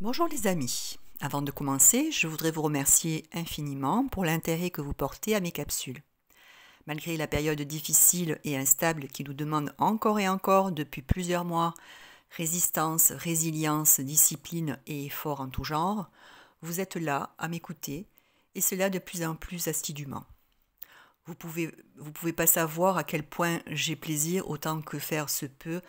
Bonjour les amis, avant de commencer, je voudrais vous remercier infiniment pour l'intérêt que vous portez à mes capsules. Malgré la période difficile et instable qui nous demande encore et encore depuis plusieurs mois, résistance, résilience, discipline et efforts en tout genre, vous êtes là à m'écouter et cela de plus en plus assidûment. Vous pouvez pas savoir à quel point j'ai plaisir, autant que faire se peut,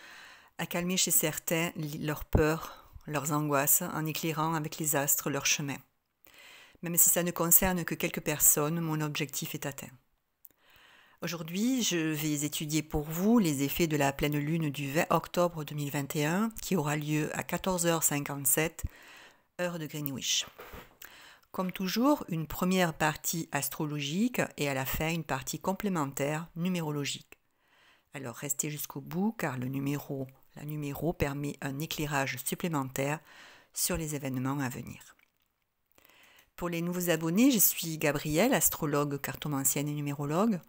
à calmer chez certains leurs peurs, leurs angoisses, en éclairant avec les astres leur chemin. Même si ça ne concerne que quelques personnes, mon objectif est atteint. Aujourd'hui, je vais étudier pour vous les effets de la pleine lune du 20 octobre 2021 qui aura lieu à 14h57, heure de Greenwich. Comme toujours, une première partie astrologique et à la fin une partie complémentaire numérologique. Alors restez jusqu'au bout car la numéro permet un éclairage supplémentaire sur les événements à venir. Pour les nouveaux abonnés, je suis Gabrielle, astrologue, cartomancienne et numérologue.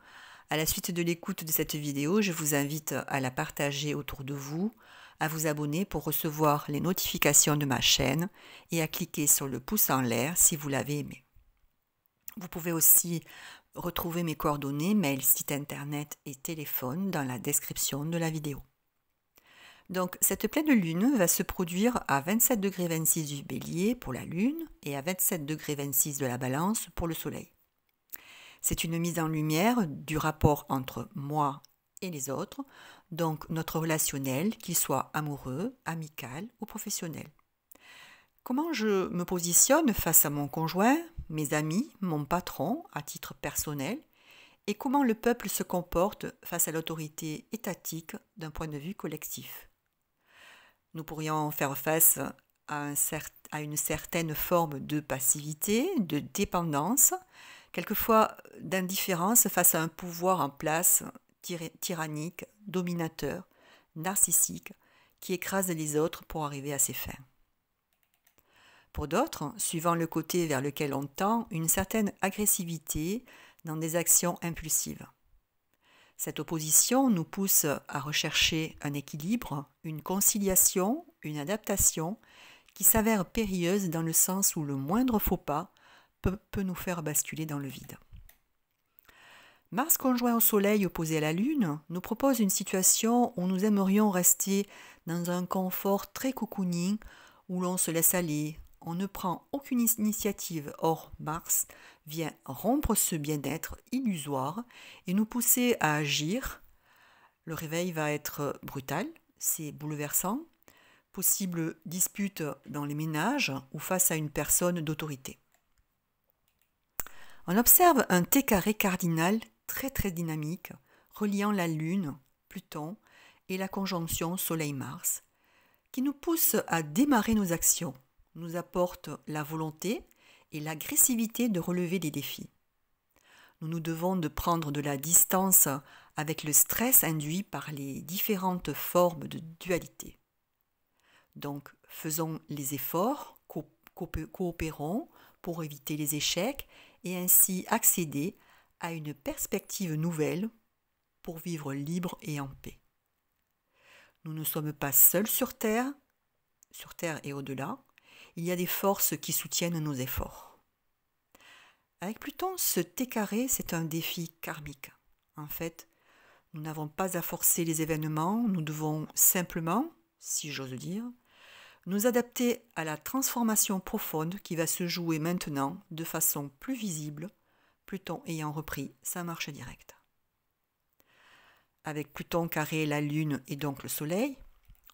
À la suite de l'écoute de cette vidéo, je vous invite à la partager autour de vous, à vous abonner pour recevoir les notifications de ma chaîne et à cliquer sur le pouce en l'air si vous l'avez aimé. Vous pouvez aussi retrouver mes coordonnées, mail, site internet et téléphone dans la description de la vidéo. Donc, cette pleine lune va se produire à 27,26 du Bélier pour la Lune et à 27,26 de la Balance pour le Soleil. C'est une mise en lumière du rapport entre moi et les autres, donc notre relationnel, qu'il soit amoureux, amical ou professionnel. Comment je me positionne face à mon conjoint, mes amis, mon patron à titre personnel, et comment le peuple se comporte face à l'autorité étatique d'un point de vue collectif. Nous pourrions faire face à une certaine forme de passivité, de dépendance, quelquefois d'indifférence face à un pouvoir en place tyrannique, dominateur, narcissique, qui écrase les autres pour arriver à ses fins. Pour d'autres, suivant le côté vers lequel on tend, une certaine agressivité dans des actions impulsives. Cette opposition nous pousse à rechercher un équilibre, une conciliation, une adaptation qui s'avère périlleuse dans le sens où le moindre faux pas peut nous faire basculer dans le vide. Mars conjoint au Soleil opposé à la Lune nous propose une situation où nous aimerions rester dans un confort très cocooning, où l'on se laisse aller, on ne prend aucune initiative. Or, Mars vient rompre ce bien-être illusoire et nous pousser à agir. Le réveil va être brutal, c'est bouleversant. Possible dispute dans les ménages ou face à une personne d'autorité. On observe un T carré cardinal très dynamique reliant la Lune, Pluton et la conjonction Soleil-Mars qui nous pousse à démarrer nos actions, nous apporte la volonté et l'agressivité de relever des défis. Nous nous devons de prendre de la distance avec le stress induit par les différentes formes de dualité. Donc, faisons les efforts, coopérons pour éviter les échecs et ainsi accéder à une perspective nouvelle pour vivre libre et en paix. Nous ne sommes pas seuls sur Terre et au-delà. Il y a des forces qui soutiennent nos efforts. Avec Pluton, ce T carré, c'est un défi karmique. En fait, nous n'avons pas à forcer les événements, nous devons simplement, si j'ose dire, nous adapter à la transformation profonde qui va se jouer maintenant de façon plus visible, Pluton ayant repris sa marche directe. Avec Pluton carré la Lune et donc le Soleil,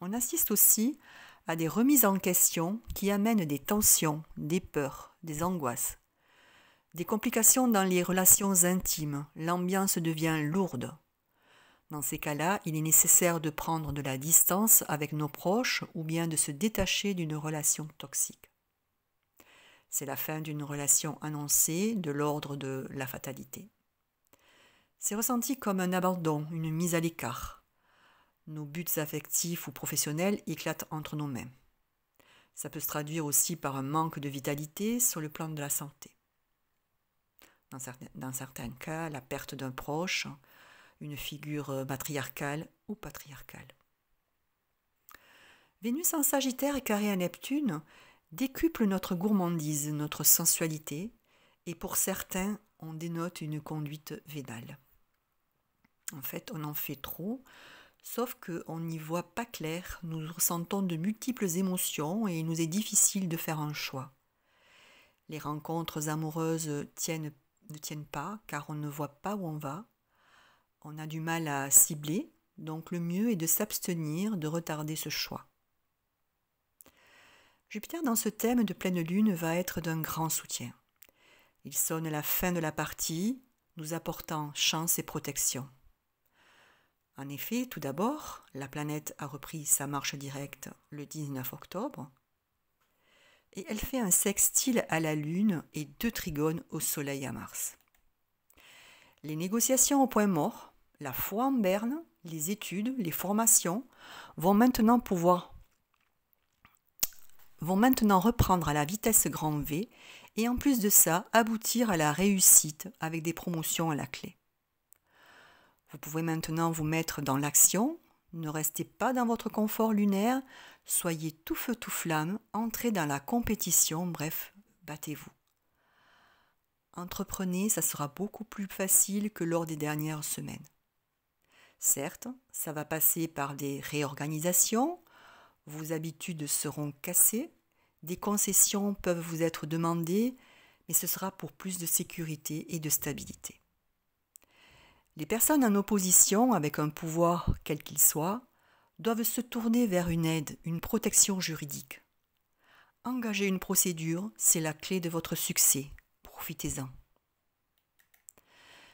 on assiste aussi à des remises en question qui amènent des tensions, des peurs, des angoisses, des complications dans les relations intimes, l'ambiance devient lourde. Dans ces cas-là, il est nécessaire de prendre de la distance avec nos proches ou bien de se détacher d'une relation toxique. C'est la fin d'une relation annoncée de l'ordre de la fatalité. C'est ressenti comme un abandon, une mise à l'écart. Nos buts affectifs ou professionnels éclatent entre nos mains. Ça peut se traduire aussi par un manque de vitalité sur le plan de la santé. Dans certains cas, la perte d'un proche, une figure matriarcale ou patriarcale. Vénus en Sagittaire et carré à Neptune décuple notre gourmandise, notre sensualité, et pour certains, on dénote une conduite vénale. En fait, on en fait trop, sauf qu'on n'y voit pas clair, nous ressentons de multiples émotions et il nous est difficile de faire un choix. Les rencontres amoureuses ne tiennent pas car on ne voit pas où on va, on a du mal à cibler, donc le mieux est de s'abstenir, de retarder ce choix. Jupiter dans ce thème de pleine lune va être d'un grand soutien. Il sonne la fin de la partie, nous apportant chance et protection. En effet, tout d'abord, la planète a repris sa marche directe le 19 octobre et elle fait un sextile à la Lune et 2 trigones au Soleil à Mars. Les négociations au point mort, la foi en berne, les études, les formations vont maintenant reprendre à la vitesse grand V et en plus de ça, aboutir à la réussite avec des promotions à la clé. Vous pouvez maintenant vous mettre dans l'action, ne restez pas dans votre confort lunaire, soyez tout feu tout flamme, entrez dans la compétition, bref, battez-vous. Entreprenez, ça sera beaucoup plus facile que lors des dernières semaines. Certes, ça va passer par des réorganisations, vos habitudes seront cassées, des concessions peuvent vous être demandées, mais ce sera pour plus de sécurité et de stabilité. Les personnes en opposition, avec un pouvoir quel qu'il soit, doivent se tourner vers une aide, une protection juridique. Engager une procédure, c'est la clé de votre succès. Profitez-en.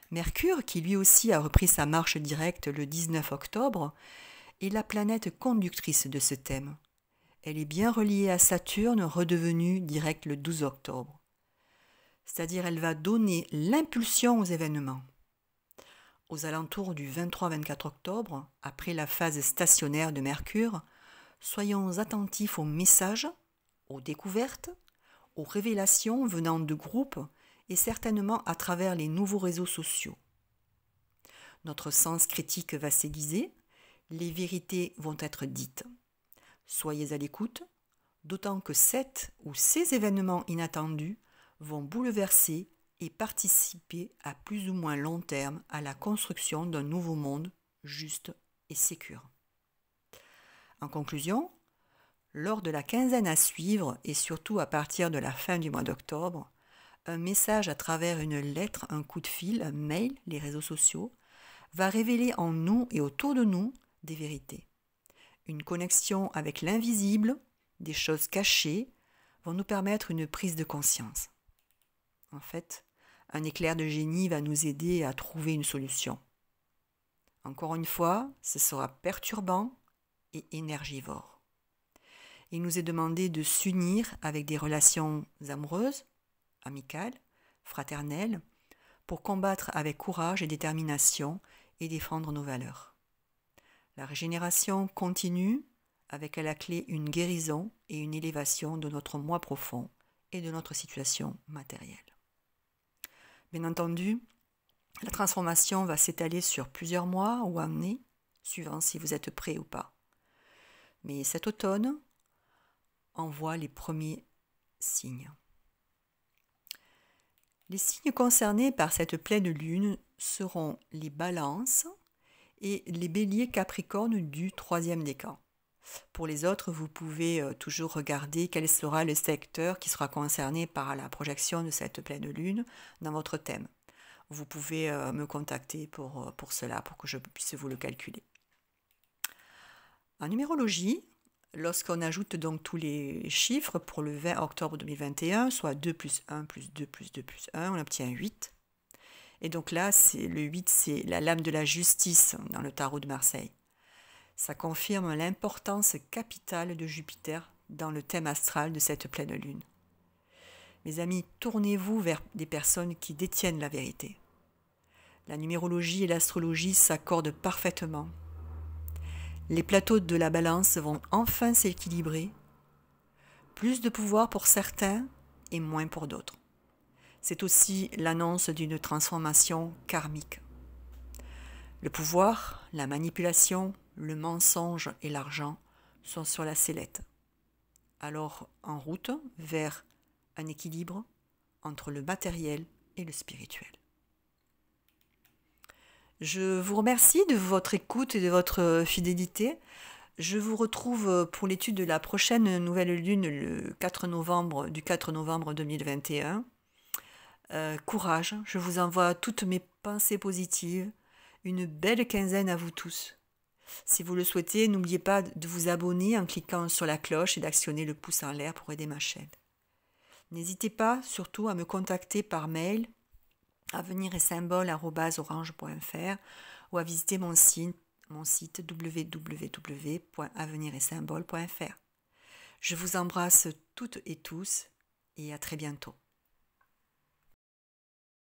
Mercure, qui lui aussi a repris sa marche directe le 19 octobre, est la planète conductrice de ce thème. Elle est bien reliée à Saturne, redevenue directe le 12 octobre. C'est-à-dire elle va donner l'impulsion aux événements. Aux alentours du 23-24 octobre, après la phase stationnaire de Mercure, soyons attentifs aux messages, aux découvertes, aux révélations venant de groupes et certainement à travers les nouveaux réseaux sociaux. Notre sens critique va s'aiguiser, les vérités vont être dites. Soyez à l'écoute, d'autant que ces événements inattendus vont bouleverser et participer à plus ou moins long terme à la construction d'un nouveau monde juste et sécure. En conclusion, lors de la quinzaine à suivre et surtout à partir de la fin du mois d'octobre, un message à travers une lettre, un coup de fil, un mail, les réseaux sociaux, va révéler en nous et autour de nous des vérités. Une connexion avec l'invisible, des choses cachées, vont nous permettre une prise de conscience. En fait, un éclair de génie va nous aider à trouver une solution. Encore une fois, ce sera perturbant et énergivore. Il nous est demandé de s'unir avec des relations amoureuses, amicales, fraternelles, pour combattre avec courage et détermination et défendre nos valeurs. La régénération continue avec à la clé une guérison et une élévation de notre moi profond et de notre situation matérielle. Bien entendu, la transformation va s'étaler sur plusieurs mois ou années, suivant si vous êtes prêt ou pas. Mais cet automne envoie les premiers signes. Les signes concernés par cette pleine lune seront les balances et les béliers capricornes du 3e décan. Pour les autres, vous pouvez toujours regarder quel sera le secteur qui sera concerné par la projection de cette pleine lune dans votre thème. Vous pouvez me contacter pour cela, pour que je puisse vous le calculer. En numérologie, lorsqu'on ajoute donc tous les chiffres pour le 20 octobre 2021, soit 2 plus 1 plus 2 plus 2 plus 1, on obtient 8. Et donc là, le 8, c'est la lame de la justice dans le tarot de Marseille. Ça confirme l'importance capitale de Jupiter dans le thème astral de cette pleine lune. Mes amis, tournez-vous vers des personnes qui détiennent la vérité. La numérologie et l'astrologie s'accordent parfaitement. Les plateaux de la balance vont enfin s'équilibrer. Plus de pouvoir pour certains et moins pour d'autres. C'est aussi l'annonce d'une transformation karmique. Le pouvoir, la manipulation, le mensonge et l'argent sont sur la sellette. alors en route vers un équilibre entre le matériel et le spirituel. Je vous remercie de votre écoute et de votre fidélité. Je vous retrouve pour l'étude de la prochaine nouvelle lune le 4 novembre, du 4 novembre 2021. Courage, je vous envoie toutes mes pensées positives. Une belle quinzaine à vous tous. Si vous le souhaitez, n'oubliez pas de vous abonner en cliquant sur la cloche et d'actionner le pouce en l'air pour aider ma chaîne. N'hésitez pas surtout à me contacter par mail aveniretsymbole@orange.fr ou à visiter mon site www.aveniretsymbole.fr. Je vous embrasse toutes et tous et à très bientôt.